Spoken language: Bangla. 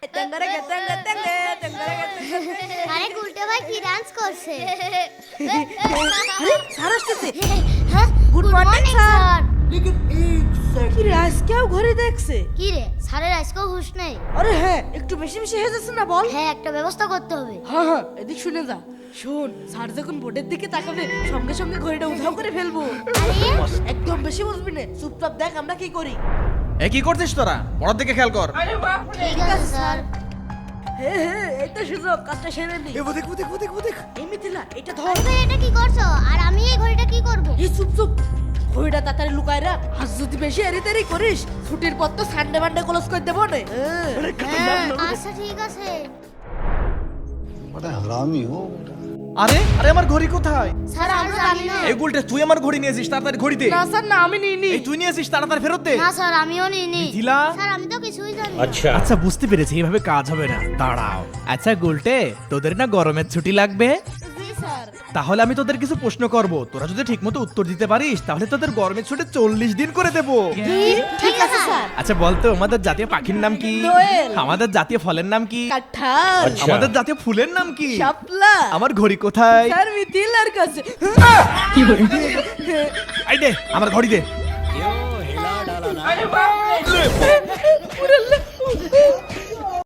আরে গুলটে ভাই কি ডান্স করছে? আরে স্যার আসতেছে। হ্যাঁ গুড মর্নিং স্যার। लेकिन एक सेकंड কি রে আজকেও ঘড়ি দেখছে? কি রে স্যারের আজকেও হুঁশ নেই? আরে হ্যাঁ একটু বেশি বেশি হয়ে যাচ্ছে না বল? হ্যাঁ একটা ব্যবস্থা করতে হবে। হ্যাঁ হ্যাঁ এদিক শুনে যা। শোন স্যার যখন বোর্ডের দিকে তাকাবে সঙ্গে সঙ্গে ঘড়িটা উধাও করে ফেলবো। আরে একদম বেশি বুঝবি না, চুপচাপ দেখ আমরা কি করি। এ কি করছিস তোরা? পড়ার দিকে খেয়াল কর। ঠিক আছে স্যার। হ্যাঁ হ্যাঁ এই তো সুযোগ, কাজটা সেরে নি। वो देख वो देख वो देख वो देख এই মিথিলা এটা ধর। আরে ভাই এটা কি করছো? আর আমি এই ঘড়িটা কি করব? এই চুপ চুপ, ঘড়িটা তাড়াতাড়ি লুকায় রাখ। আর যদি বেশি এরিতেরি করিস ছুটির পর তো সানডে মানডে ক্লোজ করে দেবো না। হ্যাঁ আচ্ছা ঠিক আছে। बड़ा हरामी हो बेटा। আরে আরে আমার ঘড়ি কোথায়? স্যার আমরা জানি না। এই গুলটে তুই আমার ঘড়ি নিয়েছিস, তাড়াতাড়ি ঘড়ি দে। না স্যার না আমি নিইনি। এই তুই নিয়েছিস, তাড়াতাড়ি ফেরত দে। না স্যার আমিও নিইনি। মিথিলা? স্যার আমি তো কিছুই জানি না। আচ্ছা বুঝতে পেরেছি, এইভাবে কাজ হবে না। দাঁড়াও। আচ্ছা গুলটে, তোদের না গরমের ছুটি লাগবে? জি স্যার। তাহলে আমি তোদের কিছু প্রশ্ন করব, তোরা যদি ঠিকমতো উত্তর দিতে পারিস তাহলে তোদের গরমের ছুটি 40 দিন করে দেবো। ঠিক আছে স্যার। আচ্ছা বলতো আমাদের জাতীয় পাখির নাম কি? দোয়েল। আমাদের জাতীয় ফলের নাম কি? কাঁঠাল। আমাদের জাতীয় ফুলের নাম কি? শাপলা। আমার ঘড়ি কোথায়? স্যার মিথিলার কাছে। এই দে আমার ঘড়ি দে। পুরো